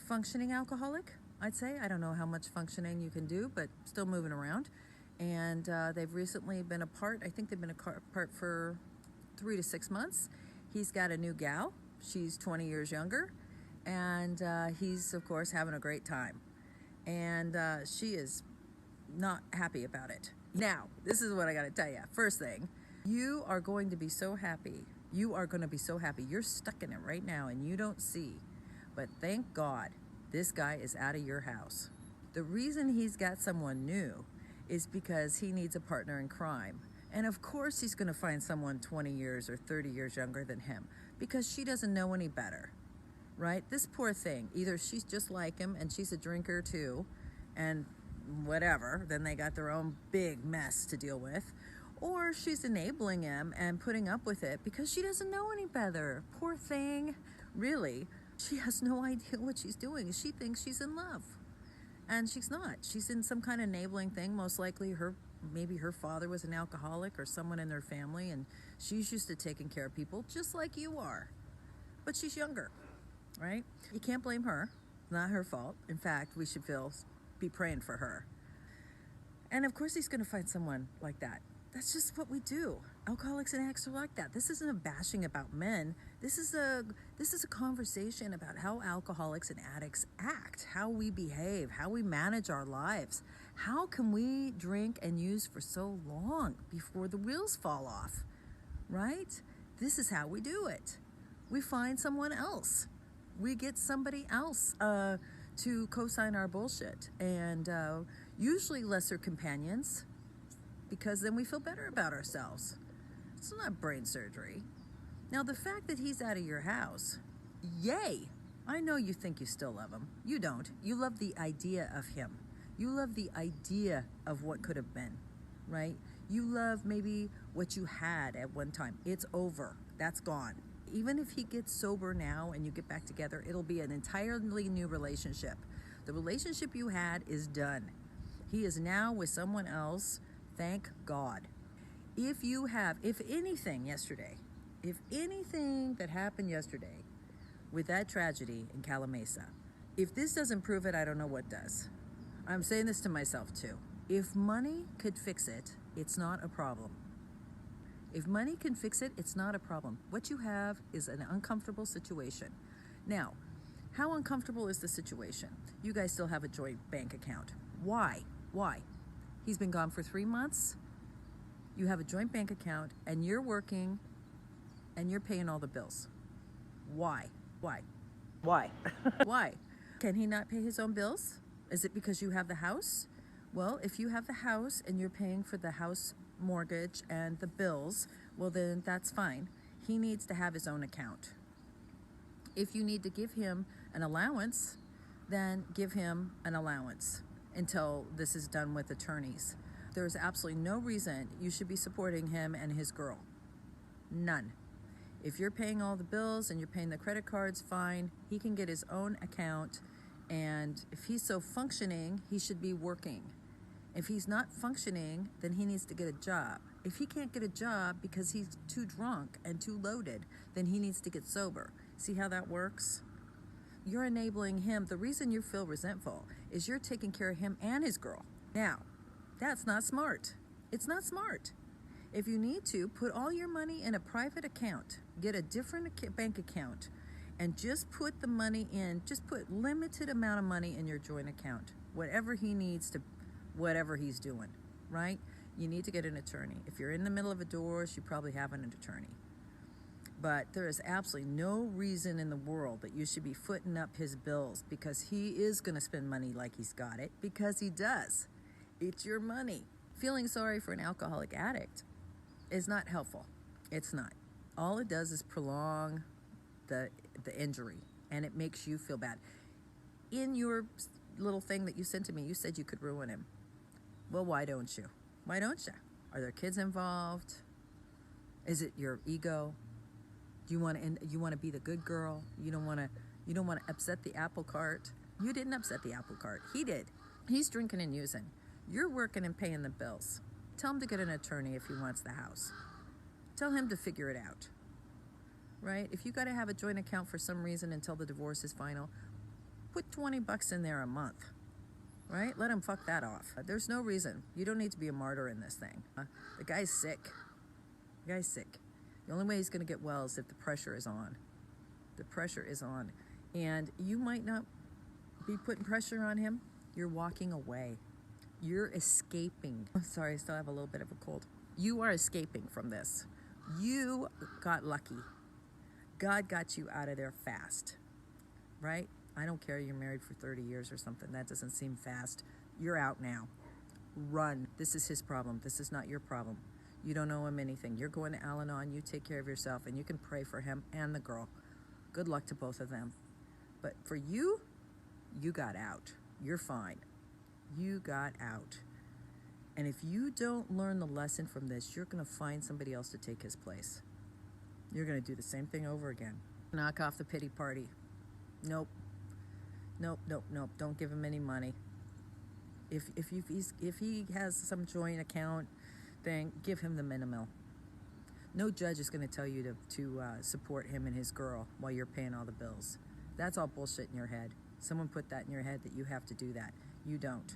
functioning alcoholic, I'd say. I don't know how much functioning you can do, but still moving around. And they've recently been apart. I think they've been apart for 3 to 6 months. He's got a new gal. She's 20 years younger. And he's, of course, having a great time. And she is not happy about it. Now, this is what I got to tell you. First thing, you are going to be so happy. You are going to be so happy. You're stuck in it right now and you don't see. But thank God this guy is out of your house. The reason he's got someone new is because he needs a partner in crime. And of course he's going to find someone 20 years or 30 years younger than him because she doesn't know any better, right? This poor thing, either she's just like him and she's a drinker too, and whatever, then they got their own big mess to deal with, or she's enabling him and putting up with it because she doesn't know any better. Poor thing. Really, she has no idea what she's doing. She thinks she's in love. And she's not. She's in some kind of enabling thing. Most likely maybe her father was an alcoholic or someone in their family, and she's used to taking care of people just like you are. But she's younger, right? You can't blame her. It's not her fault. In fact, we should be praying for her. And of course he's going to find someone like that. That's just what we do. Alcoholics and addicts are like that. This isn't a bashing about men. This is a conversation about how alcoholics and addicts act, how we behave, how we manage our lives. How can we drink and use for so long before the wheels fall off, right? This is how we do it. We find someone else. We get somebody else to co-sign our bullshit, and usually lesser companions, because then we feel better about ourselves. It's not brain surgery. Now, the fact that he's out of your house, yay! I know you think you still love him. You don't. You love the idea of him. You love the idea of what could have been, right? You love maybe what you had at one time. It's over. That's gone. Even if he gets sober now and you get back together, it'll be an entirely new relationship. The relationship you had is done. He is now with someone else. Thank God. If anything that happened yesterday with that tragedy in Calamasa, if this doesn't prove it, I don't know what does. I'm saying this to myself too. If money could fix it, it's not a problem. If money can fix it, it's not a problem. What you have is an uncomfortable situation. Now, how uncomfortable is the situation? You guys still have a joint bank account. Why? He's been gone for 3 months. You have a joint bank account and you're working and you're paying all the bills. Why? Why? Can he not pay his own bills? Is it because you have the house? Well, if you have the house and you're paying for the house mortgage and the bills, well, then that's fine. He needs to have his own account. If you need to give him an allowance, then give him an allowance until this is done with attorneys. There's absolutely no reason you should be supporting him and his girl. None. If you're paying all the bills and you're paying the credit cards, fine. He can get his own account, and if he's so functioning, he should be working. If he's not functioning, then he needs to get a job. If he can't get a job because he's too drunk and too loaded, then he needs to get sober. See how that works? You're enabling him. The reason you feel resentful is you're taking care of him and his girl. Now, that's not smart. It's not smart. If you need to, put all your money in a private account. Get a different bank account and just put the money in. Just put limited amount of money in your joint account. Whatever he needs to, whatever he's doing, right? You need to get an attorney. If you're in the middle of a divorce, you probably have an attorney. But there is absolutely no reason in the world that you should be footing up his bills, because he is going to spend money like he's got it, because he does. It's your money. Feeling sorry for an alcoholic addict is not helpful. It's not. All it does is prolong the injury, and it makes you feel bad. In your little thing that you sent to me, you said you could ruin him. Well, why don't you? Why don't you? Are there kids involved? Is it your ego? Do you want to be the good girl? You don't want to upset the apple cart. You didn't upset the apple cart. He did. He's drinking and using. You're working and paying the bills. Tell him to get an attorney if he wants the house. Tell him to figure it out. Right? If you got to have a joint account for some reason until the divorce is final, Put 20 bucks in there a month, right? Let him fuck that off. There's no reason. You don't need to be a martyr in this thing. The guy's sick. The guy's sick. The only way he's going to get well is if the pressure is on. The pressure is on. And you might not be putting pressure on him. You're walking away. You're escaping. Sorry, I still have a little bit of a cold. You are escaping from this. You got lucky. God got you out of there fast, right? I don't care, you're married for 30 years or something. That doesn't seem fast. You're out now. Run. This is his problem. This is not your problem. You don't owe him anything. You're going to Al-Anon. You take care of yourself, and you can pray for him and the girl. Good luck to both of them. But for you, you got out. You're fine. You got out. And if you don't learn the lesson from this, you're going to find somebody else to take his place. You're going to do the same thing over again. Knock off the pity party. Nope. Nope, nope, nope. Don't give him any money. If he has some joint account thing, give him the minimal. No judge is going to tell you to support him and his girl while you're paying all the bills. That's all bullshit in your head. Someone put that in your head that you have to do that. You don't.